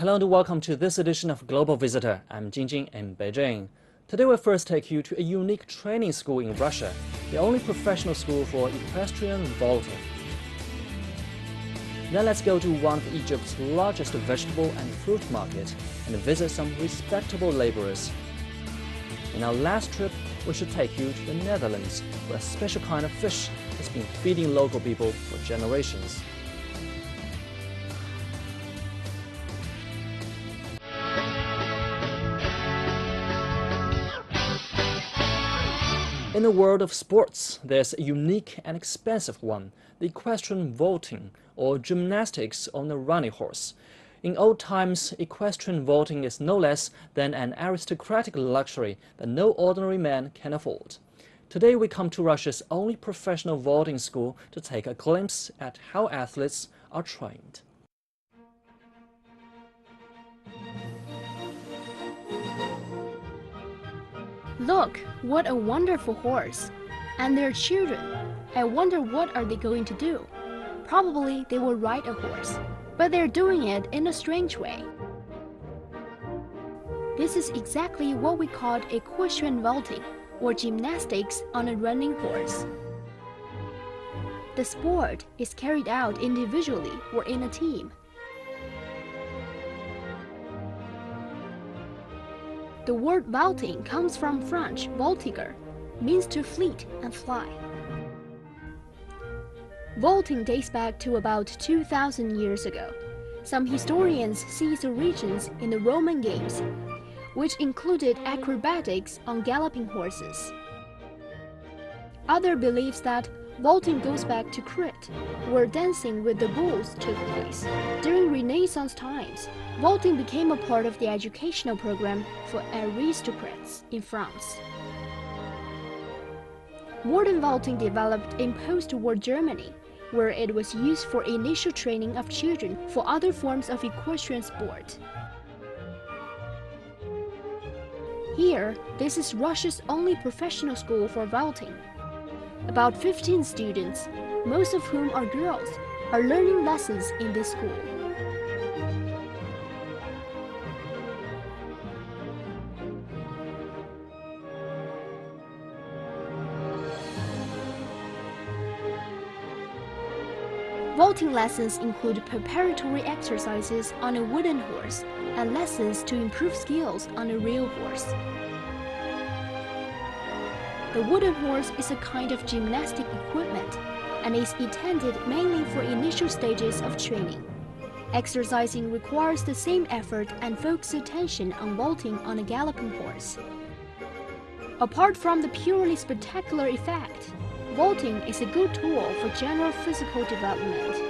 Hello and welcome to this edition of Global Visitor. I'm Jingjing in Beijing. Today we'll first take you to a unique training school in Russia, the only professional school for equestrian vaulting. Then let's go to one of Egypt's largest vegetable and fruit market and visit some respectable laborers. In our last trip, we should take you to the Netherlands, where a special kind of fish has been feeding local people for generations. In the world of sports, there's a unique and expensive one, the equestrian vaulting, or gymnastics on a running horse. In old times, equestrian vaulting is no less than an aristocratic luxury that no ordinary man can afford. Today we come to Russia's only professional vaulting school to take a glimpse at how athletes are trained. Look, what a wonderful horse! And their children. I wonder what are they going to do? Probably they will ride a horse, but they're doing it in a strange way. This is exactly what we call equestrian vaulting, or gymnastics on a running horse. The sport is carried out individually or in a team. The word vaulting comes from French voltiger, means to fleet and fly. Vaulting dates back to about 2,000 years ago. Some historians see its origins in the Roman games, which included acrobatics on galloping horses. Others believe that vaulting goes back to Crete, where dancing with the bulls took place. During Renaissance times, vaulting became a part of the educational program for aristocrats in France. Modern vaulting developed in post-war Germany, where it was used for initial training of children for other forms of equestrian sport. Here, this is Russia's only professional school for vaulting. About 15 students, most of whom are girls, are learning lessons in this school. Vaulting lessons include preparatory exercises on a wooden horse and lessons to improve skills on a real horse. The wooden horse is a kind of gymnastic equipment and is intended mainly for initial stages of training. Exercising requires the same effort and focused attention on vaulting on a galloping horse. Apart from the purely spectacular effect, vaulting is a good tool for general physical development.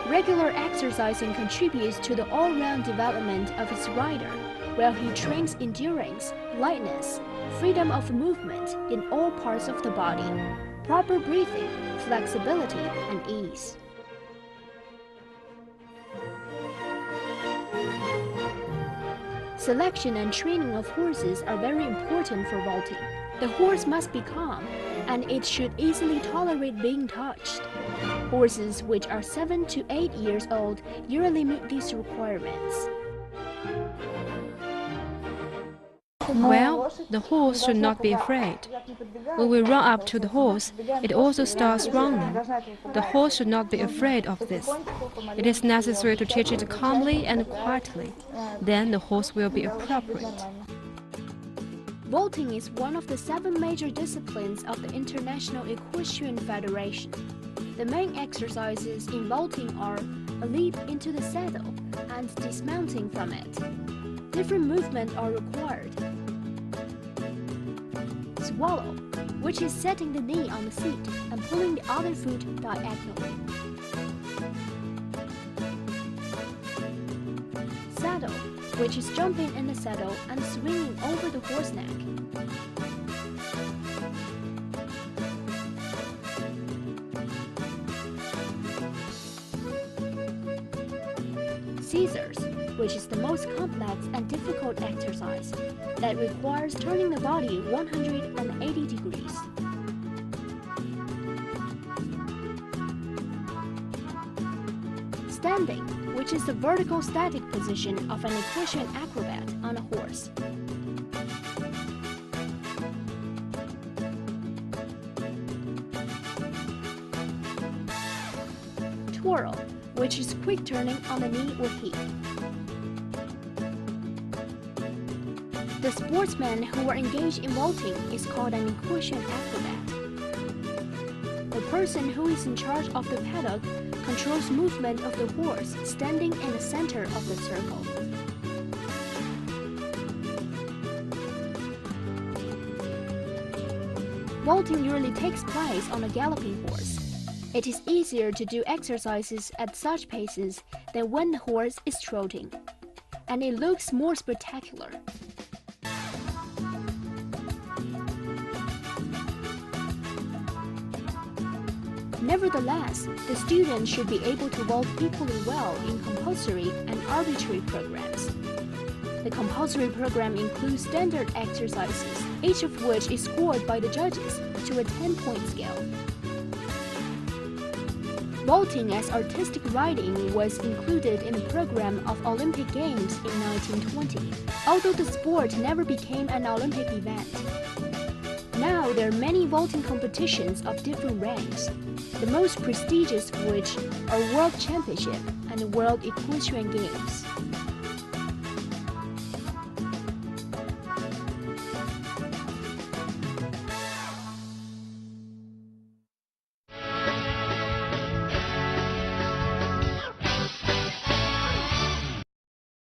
Regular exercising contributes to the all-round development of its rider, while he trains endurance, lightness, freedom of movement in all parts of the body, proper breathing, flexibility, and ease. Selection and training of horses are very important for vaulting. The horse must be calm, and it should easily tolerate being touched. Horses which are 7 to 8 years old usually meet these requirements. Well, the horse should not be afraid. When we run up to the horse, it also starts running. The horse should not be afraid of this. It is necessary to teach it calmly and quietly. Then the horse will be appropriate. Vaulting is one of the 7 major disciplines of the International Equestrian Federation. The main exercises in vaulting are a leap into the saddle and dismounting from it. Different movements are required. Swallow, which is setting the knee on the seat and pulling the other foot diagonally. Saddle, which is jumping in the saddle and swinging over the horse neck. Scissors, which is the most complex and difficult exercise that requires turning the body 180 degrees. Standing, which is the vertical static position of an equestrian acrobat on a horse. Twirl, which is quick turning on the knee or hip. The sportsmen who are engaged in vaulting is called an equestrian acrobat. The person who is in charge of the paddock controls movement of the horse standing in the center of the circle. Vaulting usually takes place on a galloping horse. It is easier to do exercises at such paces than when the horse is trotting, and it looks more spectacular. Nevertheless, the student should be able to vault equally well in compulsory and arbitrary programs. The compulsory program includes standard exercises, each of which is scored by the judges to a 10-point scale. Vaulting as artistic riding was included in the program of Olympic Games in 1920, although the sport never became an Olympic event. Now there are many vaulting competitions of different ranks, the most prestigious of which are World Championship and World Equestrian Games.